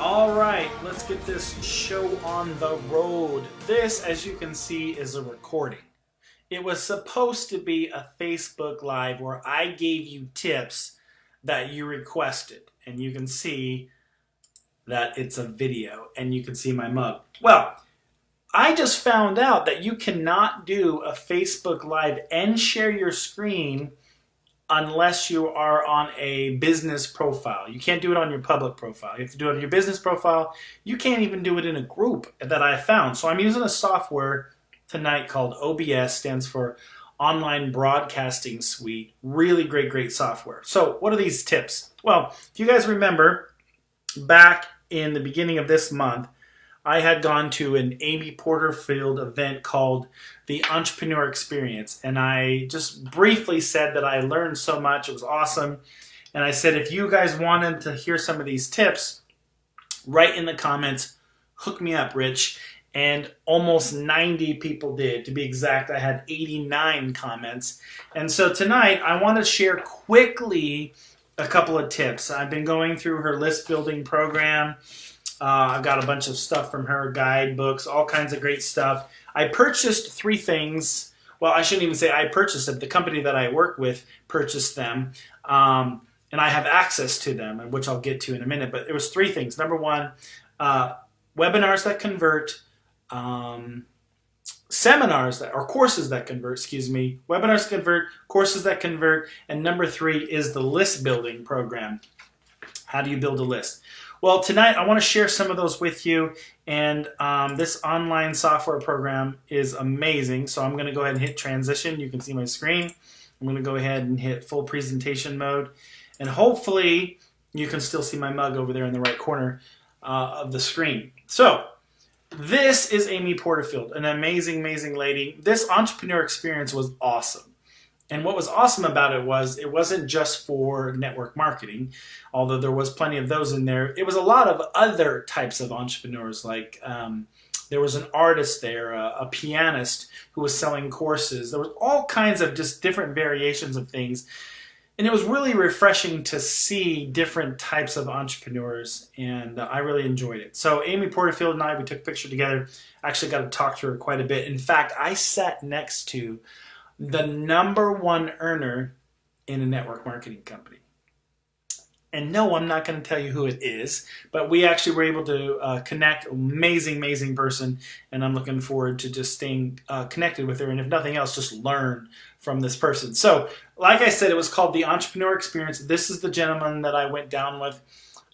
All right, let's get this show on the road. This, as you can see, is a recording. It was supposed to be a Facebook Live where I gave you tips that you requested. And you can see that it's a video and you can see my mug. Well, I just found out that you cannot do a Facebook Live and share your screen unless you are on a business profile. You can't do it on your public profile. You have to do it on your business profile. You can't even do it in a group that I found. So I'm using a software tonight called OBS, stands for Online Broadcasting Suite. Really great software. So what are these tips? Well, if you guys remember, back in the beginning of this month, I had gone to an Amy Porterfield event called the Entrepreneur Experience. And I just briefly said that I learned so much. It was awesome. And I said, if you guys wanted to hear some of these tips, write in the comments, hook me up, Rich. And almost 90 people did. To be exact, I had 89 comments. And so tonight, I want to share quickly a couple of tips. I've been going through her list building program. I've got a bunch of stuff from her, guidebooks, all kinds of great stuff. I purchased 3 things. Well, I shouldn't even say I purchased them. The company that I work with purchased them. And I have access to them, which I'll get to in a minute. But there was 3 things. Number 1, webinars that convert, seminars that, or courses that convert, webinars convert, courses that convert. And number 3 is the list building program. How do you build a list? Well, tonight I want to share some of those with you, and this online software program is amazing. So I'm going to go ahead and hit transition. You can see my screen. I'm going to go ahead and hit full presentation mode, and hopefully you can still see my mug over there in the right corner of the screen. So this is Amy Porterfield, an amazing lady. This entrepreneur experience was awesome. And what was awesome about it was it wasn't just for network marketing, although there was plenty of those in there. It was a lot of other types of entrepreneurs. Like there was an artist there, a pianist who was selling courses. There was all kinds of just different variations of things. And it was really refreshing to see different types of entrepreneurs, and I really enjoyed it. So Amy Porterfield and I, we took a picture together. I actually got to talk to her quite a bit. In fact, I sat next to the #1 earner in a network marketing company. And no, I'm not going to tell you who it is, but we actually were able to connect. Amazing person, and I'm looking forward to just staying connected with her, and if nothing else, just learn from this person. So, like I said, it was called the Entrepreneur Experience. This is the gentleman that I went down with.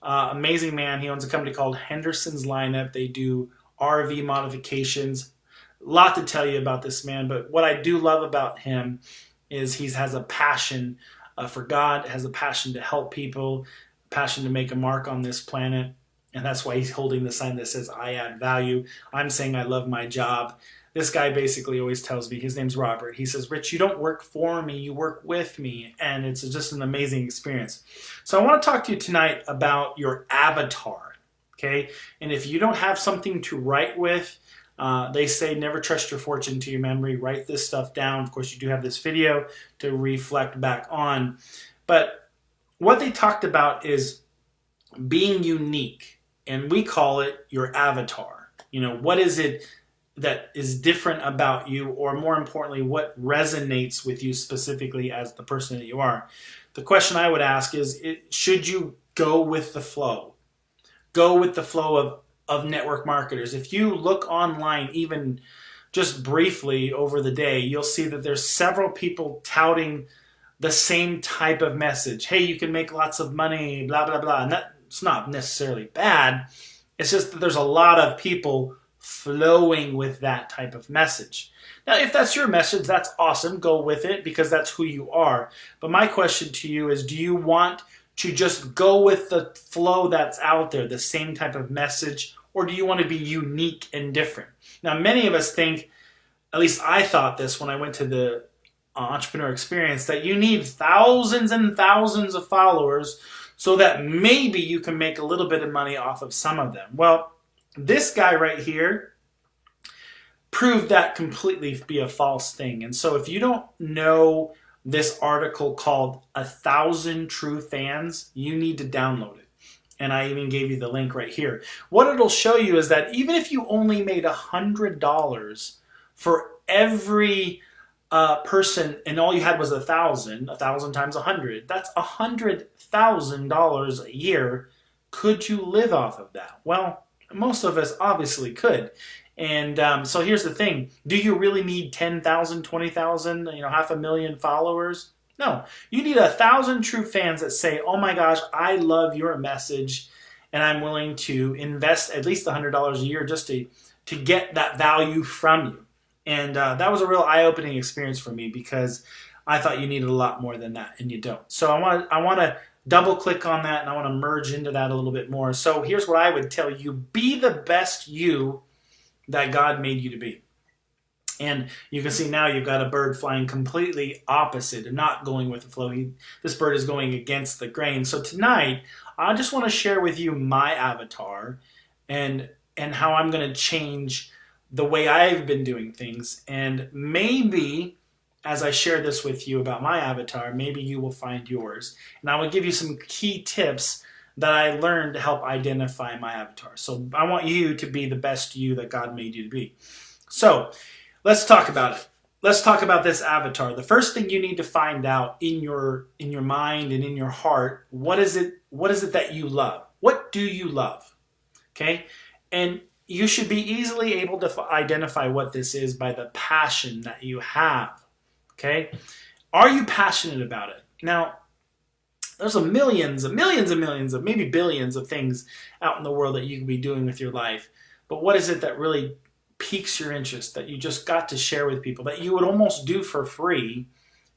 Amazing man. He owns a company called Henderson's Lineup. They do RV modifications. A lot to tell you about this man, but what I do love about him is he has a passion for God, has a passion to help people, a passion to make a mark on this planet, and that's why he's holding the sign that says, I add value. I'm saying I love my job. This guy basically always tells me, his name's Robert, he says, Rich, you don't work for me, you work with me, and it's just an amazing experience. So I want to talk to you tonight about your avatar, okay? And if you don't have something to write with, they say never trust your fortune to your memory. Write this stuff down. Of course, you do have this video to reflect back on. But what they talked about is being unique, and we call it your avatar. You know, what is it that is different about you, or more importantly, what resonates with you specifically as the person that you are? The question I would ask is, should you go with the flow? Go with the flow of network marketers. If you look online, even just briefly over the day, you'll see that there's several people touting the same type of message. Hey, you can make lots of money, blah, blah, blah. And that's not necessarily bad. It's just that there's a lot of people flowing with that type of message. Now, if that's your message, that's awesome. Go with it because that's who you are. But my question to you is, do you want to just go with the flow that's out there, the same type of message, or do you want to be unique and different? Now, many of us think, at least I thought this when I went to the Entrepreneur Experience, that you need thousands and thousands of followers so that maybe you can make a little bit of money off of some of them. Well, this guy right here proved that completely to be a false thing. And so if you don't know this article called 1,000 True Fans, you need to download it. And I even gave you the link right here. What it'll show you is that even if you only made $100 for every person, and all you had was 1,000 times 100, that's $100,000 a year. Could you live off of that? Well, most of us obviously could. And so here's the thing. Do you really need 10,000, 20,000, 500,000 followers? No. You need 1,000 true fans that say, oh my gosh, I love your message, and I'm willing to invest at least $100 a year just to get that value from you. And that was a real eye-opening experience for me, because I thought you needed a lot more than that, and you don't. So I want to double-click on that, and I want to merge into that a little bit more. So here's what I would tell you. Be the best you that God made you to be. And you can see now you've got a bird flying completely opposite and not going with the flow. This bird is going against the grain. So tonight, I just want to share with you my avatar and how I'm going to change the way I've been doing things. And maybe as I share this with you about my avatar, maybe you will find yours. And I will give you some key tips that I learned to help identify my avatar. So I want you to be the best you that God made you to be. So let's talk about it. Let's talk about this avatar. The first thing you need to find out in your mind and in your heart, what is it that you love? What do you love? Okay? And you should be easily able to identify what this is by the passion that you have. Okay? Are you passionate about it? Now, there's millions, maybe billions of things out in the world that you can be doing with your life. But what is it that really piques your interest, that you just got to share with people, that you would almost do for free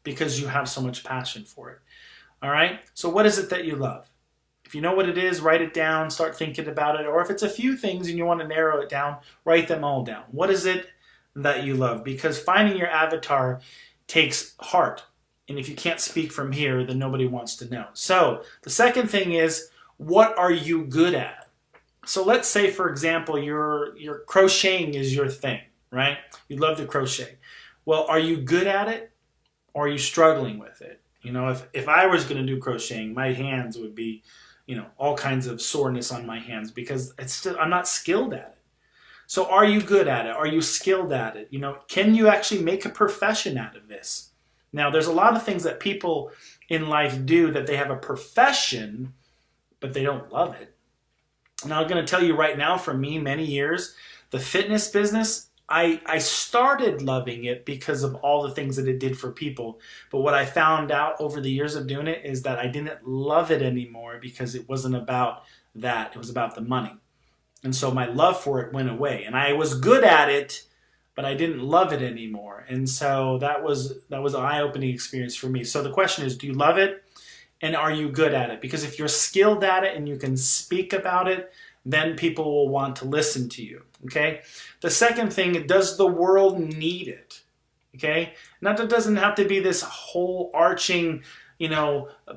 because you have so much passion for it? All right? So what is it that you love? If you know what it is, write it down, start thinking about it. Or if it's a few things and you want to narrow it down, write them all down. What is it that you love? Because finding your avatar takes heart. And if you can't speak from here, then nobody wants to know. So the second thing is, what are you good at? So let's say, for example, your crocheting is your thing, right? You love to crochet. Well, are you good at it, or are you struggling with it? If I was going to do crocheting, my hands would be, all kinds of soreness on my hands, because I'm not skilled at it. So are you good at it? Are you skilled at it? Can you actually make a profession out of this? Now, there's a lot of things that people in life do that they have a profession, but they don't love it. And I'm going to tell you right now, for me, many years, the fitness business, I started loving it because of all the things that it did for people. But what I found out over the years of doing it is that I didn't love it anymore, because it wasn't about that. It was about the money. And so my love for it went away. And I was good at it, but I didn't love it anymore. And so that was an eye-opening experience for me. So the question is, do you love it? And are you good at it? Because if you're skilled at it and you can speak about it, then people will want to listen to you. Okay? The second thing, does the world need it? Okay? Now, that doesn't have to be this whole arching,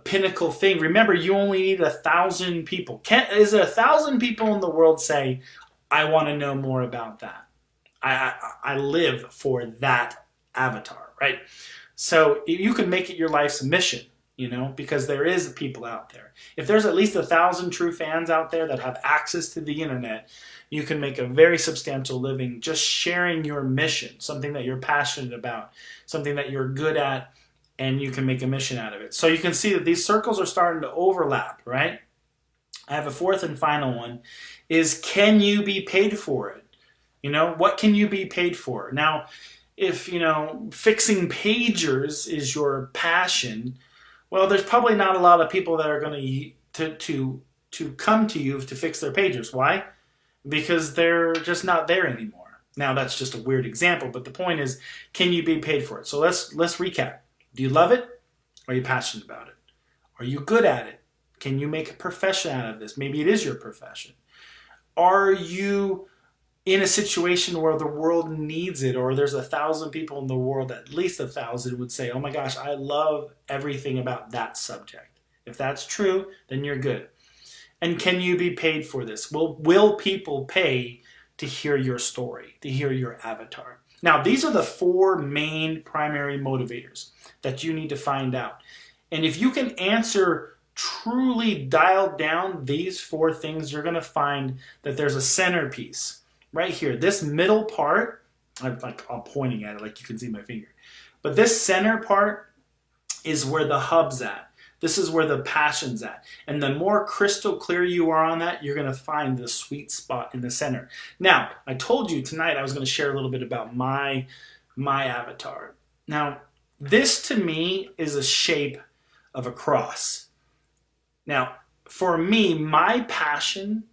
pinnacle thing. Remember, you only need 1,000 people. Is it 1,000 people in the world say, I want to know more about that? I live for that avatar, right? So you can make it your life's mission, because there is people out there. If there's at least 1,000 true fans out there that have access to the internet, you can make a very substantial living just sharing your mission, something that you're passionate about, something that you're good at, and you can make a mission out of it. So you can see that these circles are starting to overlap, right? I have a fourth and final one, is, can you be paid for it? What can you be paid for? Now, if, fixing pagers is your passion, well, there's probably not a lot of people that are going to come to you to fix their pagers. Why? Because they're just not there anymore. Now, that's just a weird example, but the point is, can you be paid for it? So let's recap. Do you love it? Are you passionate about it? Are you good at it? Can you make a profession out of this? Maybe it is your profession. Are you in a situation where the world needs it, or there's 1,000 people in the world, at least 1,000 would say, oh my gosh, I love everything about that subject. If that's true, then you're good. And can you be paid for this? Will people pay to hear your story, to hear your avatar? Now, these are the 4 main primary motivators that you need to find out. And if you can answer truly dialed down these 4 things, you're going to find that there's a centerpiece right here. This middle part, I'm pointing at it like you can see my finger. But this center part is where the hub's at. This is where the passion's at. And the more crystal clear you are on that, you're going to find the sweet spot in the center. Now, I told you tonight I was going to share a little bit about my avatar. Now, this to me is a shape of a cross. Now, for me, my passion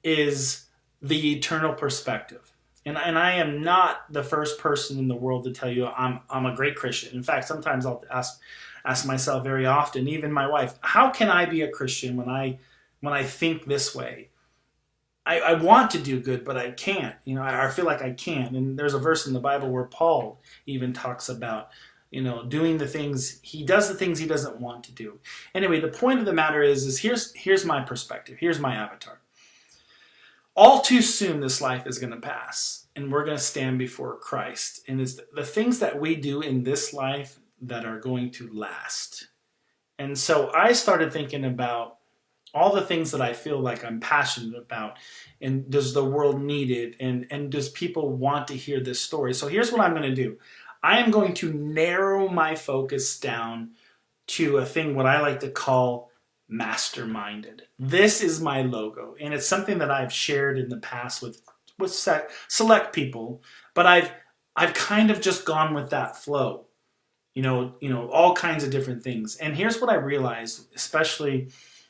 is the eternal perspective. And I am not the first person in the world to tell you I'm a great Christian. In fact, sometimes I'll ask myself very often, even my wife, how can I be a Christian when I think this way? I want to do good, but I can't. I feel like I can't. And there's a verse in the Bible where Paul even talks about, doing the things, he does the things he doesn't want to do. Anyway, the point of the matter is here's my perspective. Here's my avatar. All too soon, this life is going to pass, and we're going to stand before Christ. And it's the things that we do in this life that are going to last. And so I started thinking about all the things that I feel like I'm passionate about, and does the world need it, and does people want to hear this story? So here's what I'm going to do. I am going to narrow my focus down to a thing what I like to call masterminded. This is my logo, and it's something that I've shared in the past with select people, but I've kind of just gone with that flow. All kinds of different things. And here's what I realized, especially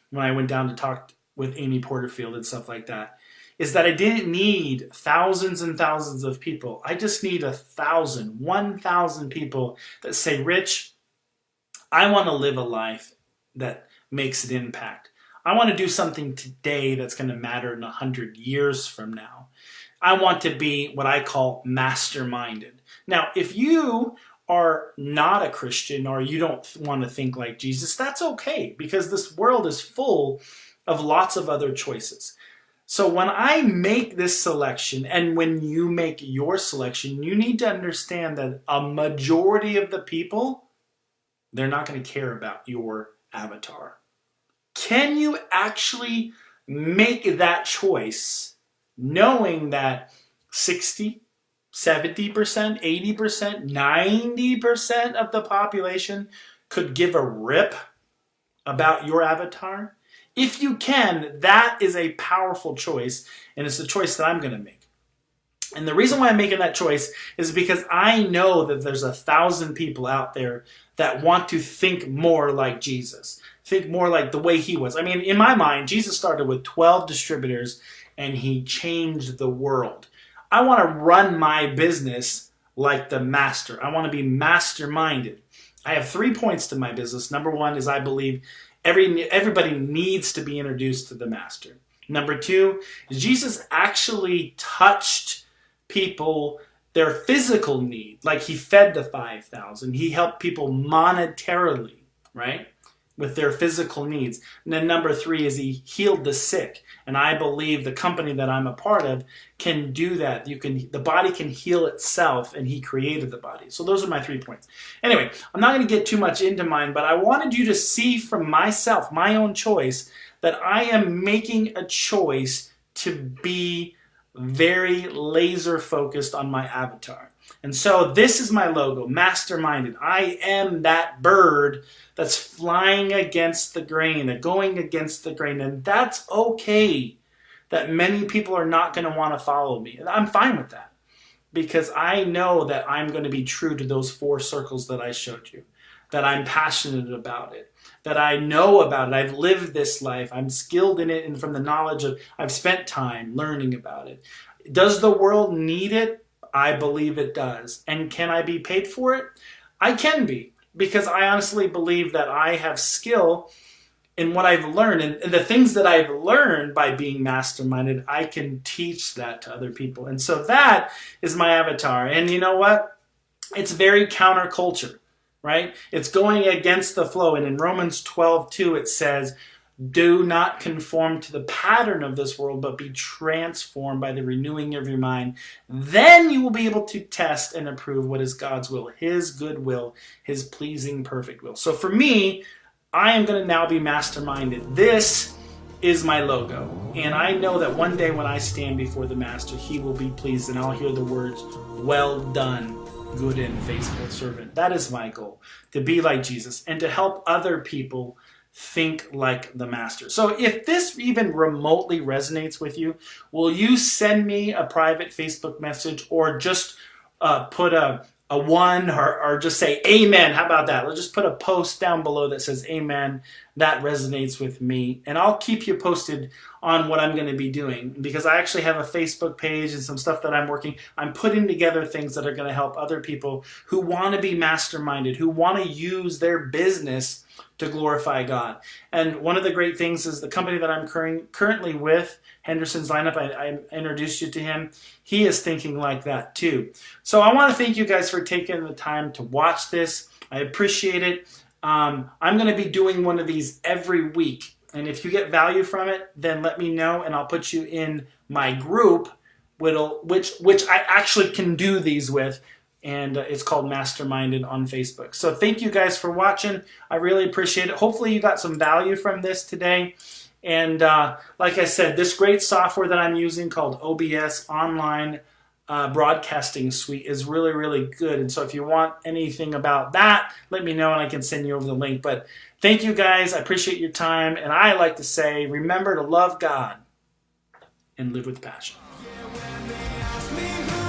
when I went down to talk with Amy Porterfield and stuff like that, is that I didn't need thousands and thousands of people. I just need 1,000 people that say, Rich, I want to live a life that makes an impact. I want to do something today that's going to matter in 100 years from now. I want to be what I call masterminded. Now, if you are not a Christian or you don't want to think like Jesus, that's okay, because this world is full of lots of other choices. So when I make this selection, and when you make your selection, you need to understand that a majority of the people, they're not going to care about your avatar. Can you actually make that choice knowing that 60, 70%, 80%, 90% of the population could give a rip about your avatar? If you can, that is a powerful choice, and it's the choice that I'm going to make. And the reason why I'm making that choice is because I know that there's 1,000 people out there that want to think more like Jesus, think more like the way he was. I mean, in my mind, Jesus started with 12 distributors, and he changed the world. I want to run my business like the master. I want to be masterminded. I have 3 points to my business. Number 1 is I believe everybody needs to be introduced to the master. Number 2 is Jesus actually touched people, their physical need. Like he fed the 5,000. He helped people monetarily, right? With their physical needs. And then number 3 is he healed the sick. And I believe the company that I'm a part of can do that. The body can heal itself, and he created the body. So those are my 3 points. Anyway, I'm not going to get too much into mine, but I wanted you to see from myself, my own choice, that I am making a choice to be very laser focused on my avatar. And so this is my logo, masterminded. I am that bird that's flying against the grain, going against the grain. And that's okay that many people are not going to want to follow me. And I'm fine with that, because I know that I'm going to be true to those 4 circles that I showed you, that I'm passionate about it, that I know about it. I've lived this life. I'm skilled in it, and from the knowledge of, I've spent time learning about it. Does the world need it? I believe it does. And can I be paid for it? I can be, because I honestly believe that I have skill in what I've learned. And the things that I've learned by being masterminded, I can teach that to other people. And so that is my avatar. And you know what? It's very counterculture, right? It's going against the flow. And in Romans 12:2, it says, do not conform to the pattern of this world, but be transformed by the renewing of your mind. Then you will be able to test and approve what is God's will, his good will, his pleasing, perfect will. So for me, I am going to now be masterminded. This is my logo. And I know that one day when I stand before the Master, he will be pleased and I'll hear the words, "Well done, good and faithful servant." That is my goal, to be like Jesus and to help other people think like the Master. So if this even remotely resonates with you, will you send me a private Facebook message, or just put a one, or just say amen? How about that? Let's just put a post down below that says amen. That resonates with me, and I'll keep you posted on what I'm going to be doing, because I actually have a Facebook page and some stuff that I'm putting together things that are going to help other people who want to be masterminded, who want to use their business to glorify God. And one of the great things is the company that I'm currently with, Henderson's Lineup, I introduced you to him. He is thinking like that too. So I want to thank you guys for taking the time to watch this. I appreciate it. I'm going to be doing one of these every week. And if you get value from it, then let me know and I'll put you in my group, which I actually can do these with. And it's called Masterminded on Facebook. So thank you guys for watching. I really appreciate it. Hopefully you got some value from this today. And like I said, this great software that I'm using called OBS, Online Broadcasting Suite, is really, really good. And so if you want anything about that, let me know and I can send you over the link. But thank you guys. I appreciate your time. And I like to say, remember to love God and live with passion. Yeah, when they ask me who